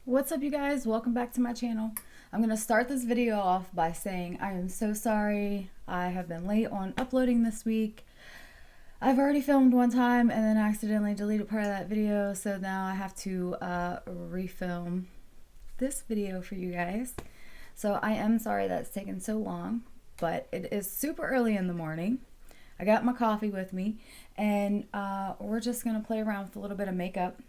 What's up, you guys? Welcome back to my channel. I'm going to start this video off by saying I am so sorry. I have been late on uploading this week. I've already filmed one time and then accidentally deleted part of that video, so now I have to refilm this video for you guys. So I am sorry that's taken so long, but it is super early in the morning. I got my coffee with me, and we're just going to play around with a little bit of makeup.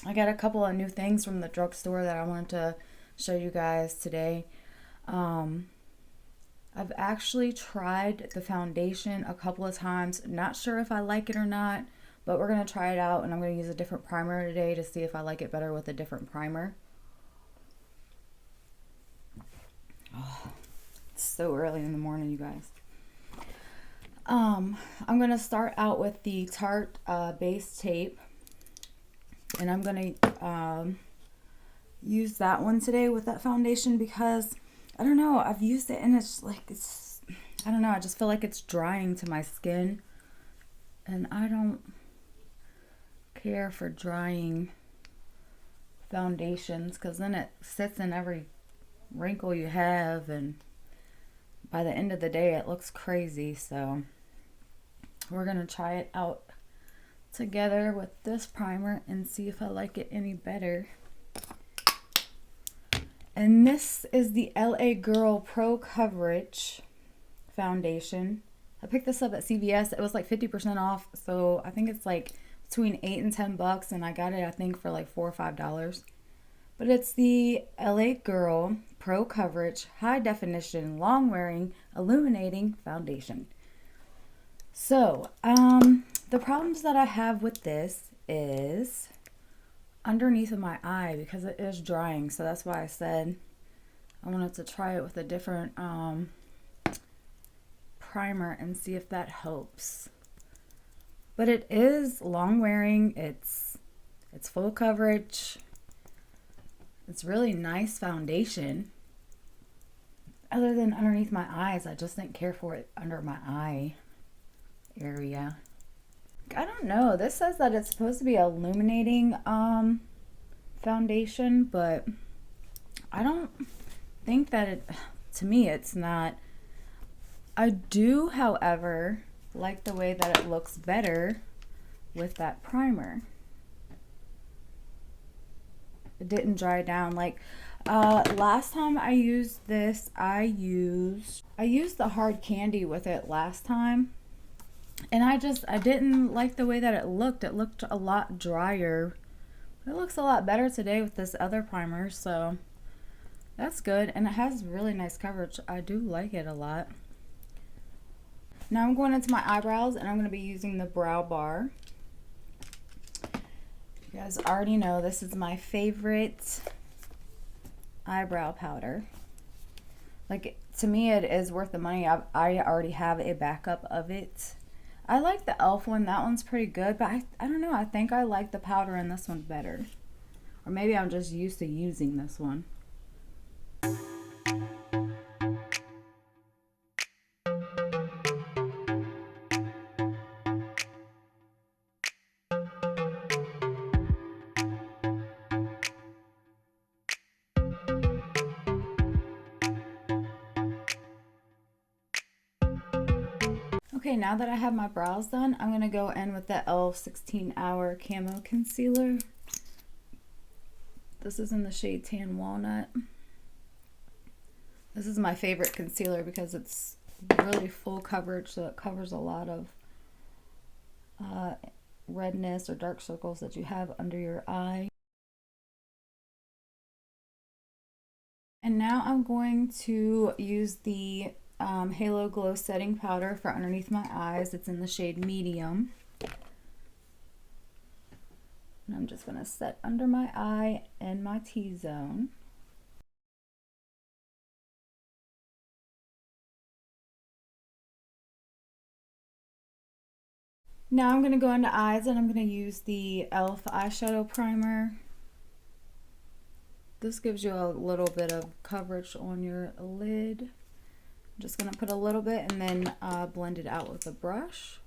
I got a couple of new things from the drugstore that I wanted to show you guys today. I've actually tried the foundation a couple of times. Not sure if I like it or not, but we're going to try it out, and I'm going to use a different primer today to see if I like it better with a different primer. Oh, it's so early in the morning, you guys. I'm going to start out with the Tarte base tape. And I'm going to use that one today with that foundation because, I don't know, I've used it and it's like, I don't know, I just feel like it's drying to my skin. And I don't care for drying foundations because then it sits in every wrinkle you have. And by the end of the day, it looks crazy. So we're going to try it out together with this primer and see if I like it any better. And this is the LA Girl Pro Coverage foundation. I picked this up at CVS. It was like 50% off, so I think it's like between $8 and $10, and I got it I think for like $4 or $5. But it's the LA Girl Pro Coverage High Definition Long Wearing Illuminating Foundation. So, the problems that I have with this is underneath of my eye because it is drying. So that's why I said I wanted to try it with a different primer and see if that helps. But it is long wearing. It's full coverage. It's really nice foundation. Other than underneath my eyes, I just didn't care for it under my eye area. I don't know. This says that it's supposed to be illuminating foundation, but I don't think that it, to me, it's not. I do, however, like the way that it looks better with that primer. It didn't dry down. Like last time I used this, I used the hard candy with it last time. And I didn't like the way that it looked. It looked a lot drier. It looks a lot better today with this other primer, so that's good. And it has really nice coverage. I do like it a lot. Now I'm going into my eyebrows, and I'm going to be using the Brow Bar. You guys already know this is my favorite eyebrow powder. Like, to me, it is worth the money. I already have a backup of it. I like the e.l.f. one. That one's pretty good, but I don't know. I think I like the powder in this one better. Or maybe I'm just used to using this one. Okay, now that I have my brows done, I'm going to go in with the e.l.f. 16-Hour Camo Concealer. This is in the shade Tan Walnut. This is my favorite concealer because it's really full coverage, so it covers a lot of redness or dark circles that you have under your eye. And now I'm going to use the Halo Glow Setting Powder for underneath my eyes. It's in the shade Medium. And I'm just going to set under my eye and my T-zone. Now I'm going to go into eyes, and I'm going to use the e.l.f. Eyeshadow Primer. This gives you a little bit of coverage on your lid. I'm just going to put a little bit and then blend it out with a brush.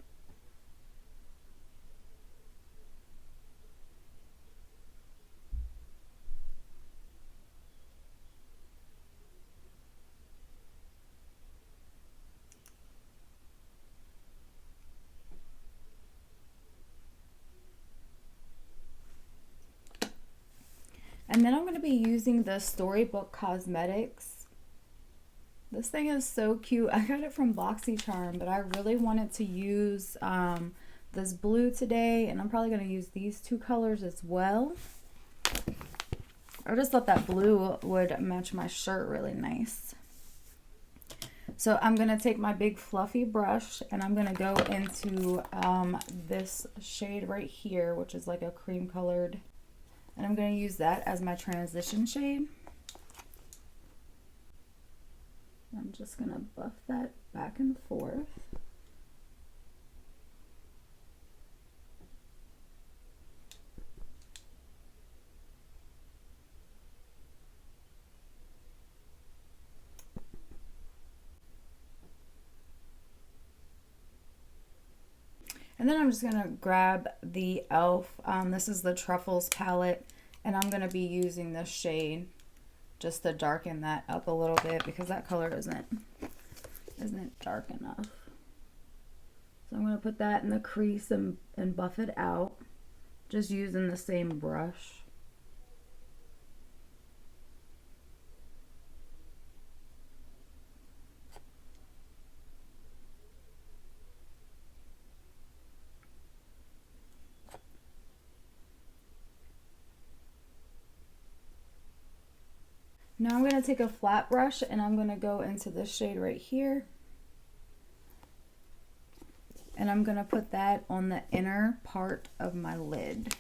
to be using the Storybook Cosmetics. This thing is so cute. I got it from BoxyCharm, but I really wanted to use this blue today, and I'm probably going to use these two colors as well. I just thought that blue would match my shirt really nice. So I'm going to take my big fluffy brush, and I'm going to go into this shade right here, which is like a cream colored. And I'm going to use that as my transition shade. I'm just going to buff that back and forth. And then I'm just going to grab the e.l.f. This is the Truffles palette, and I'm going to be using this shade just to darken that up a little bit because that color isn't dark enough. So I'm going to put that in the crease and buff it out, just using the same brush. Now I'm going to take a flat brush and I'm going to go into this shade right here. And I'm going to put that on the inner part of my lid.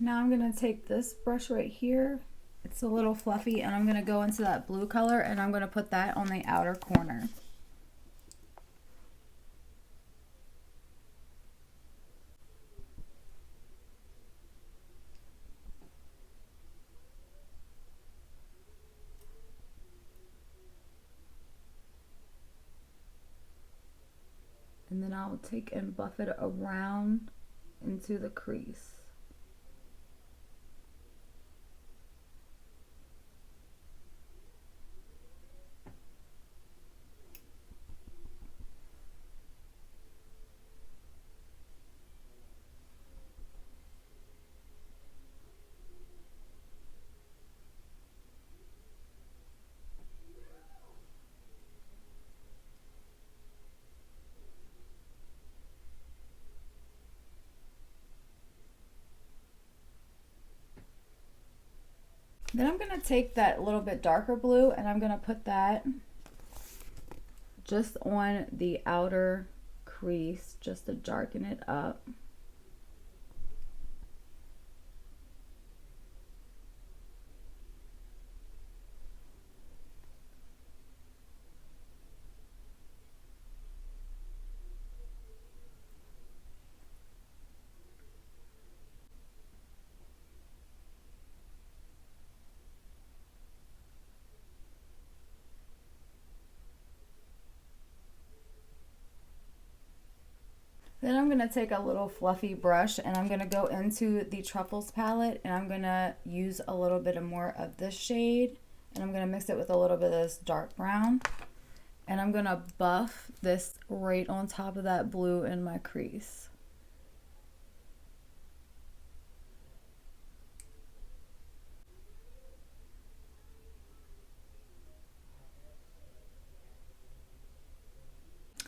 Now I'm going to take this brush right here. It's a little fluffy, and I'm going to go into that blue color and I'm going to put that on the outer corner. And then I'll take and buff it around into the crease. Then I'm going to take that little bit darker blue and I'm going to put that just on the outer crease just to darken it up. Then I'm going to take a little fluffy brush and I'm going to go into the Truffles palette and I'm going to use a little bit more of this shade and I'm going to mix it with a little bit of this dark brown. And I'm going to buff this right on top of that blue in my crease.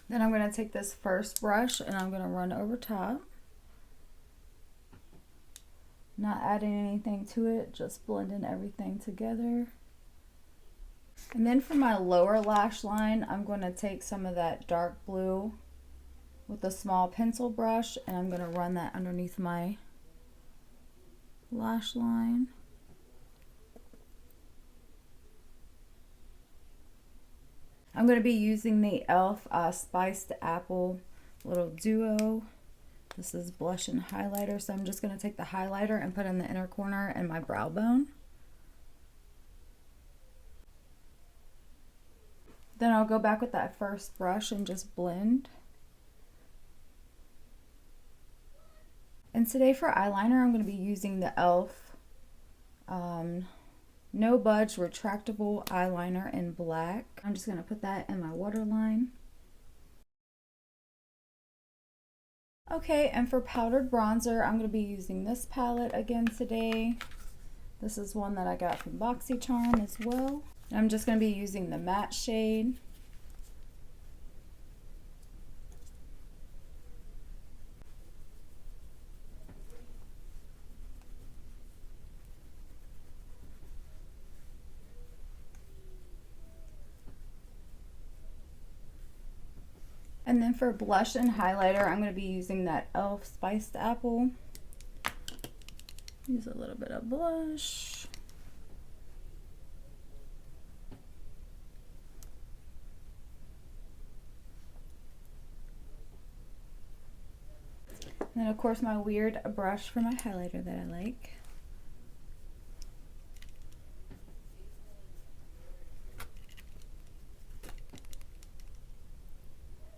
Then I'm going to take this first brush and I'm going to run over top. Not adding anything to it, just blending everything together. And then for my lower lash line, I'm going to take some of that dark blue with a small pencil brush and I'm going to run that underneath my lash line. I'm going to be using the e.l.f. Spiced Apple Little Duo. This is blush and highlighter, so I'm just going to take the highlighter and put in the inner corner and my brow bone. Then I'll go back with that first brush and just blend. And today for eyeliner, I'm going to be using the e.l.f. No Budge Retractable Eyeliner in black. I'm just going to put that in my waterline. Okay, and for powdered bronzer, I'm going to be using this palette again today. This is one that I got from BoxyCharm as well. And I'm just going to be using the matte shade. And then for blush and highlighter, I'm going to be using that e.l.f. Spiced Apple. Use a little bit of blush. And then of course my weird brush for my highlighter that I like.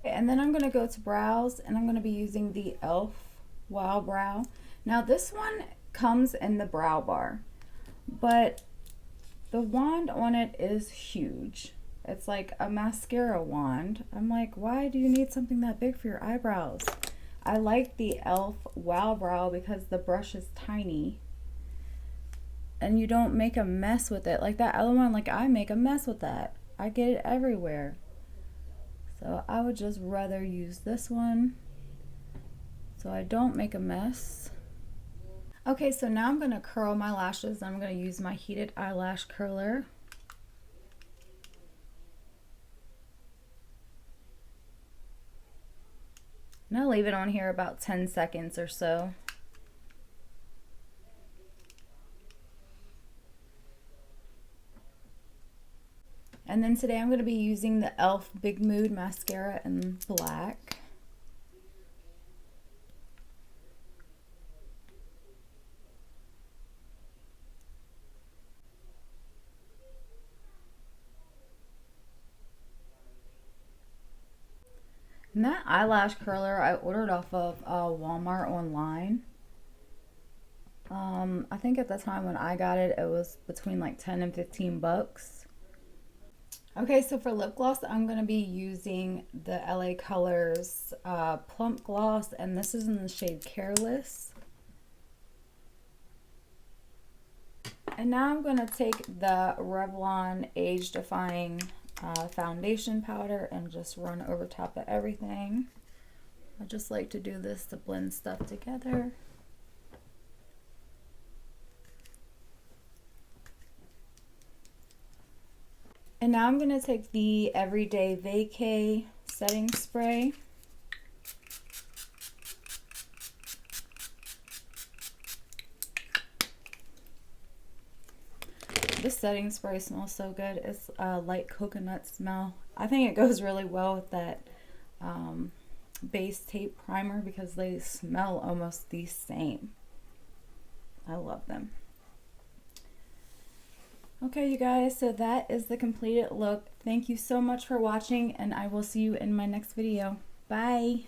And then I'm going to go to brows, and I'm going to be using the e.l.f. Wow Brow. Now this one comes in the brow bar, but the wand on it is huge. It's like a mascara wand. I'm like, why do you need something that big for your eyebrows? I like the e.l.f. Wow Brow because the brush is tiny and you don't make a mess with it. Like that other one, like I make a mess with that. I get it everywhere. So I would just rather use this one so I don't make a mess. Okay, so now I'm going to curl my lashes. I'm going to use my heated eyelash curler. And I'll leave it on here about 10 seconds or so. And then today I'm going to be using the e.l.f. Big Mood Mascara in black. And that eyelash curler I ordered off of Walmart online. I think at the time when I got it, it was between like 10 and 15 bucks. Okay, so for lip gloss, I'm going to be using the LA Colors Plump Gloss, and this is in the shade Careless. And now I'm going to take the Revlon Age Defying foundation powder and just run over top of everything. I just like to do this to blend stuff together. And now I'm going to take the Everyday Vacay setting spray. This setting spray smells so good. It's a light coconut smell. I think it goes really well with that base tape primer because they smell almost the same. I love them. Okay, you guys, so that is the completed look. Thank you so much for watching, and I will see you in my next video. Bye!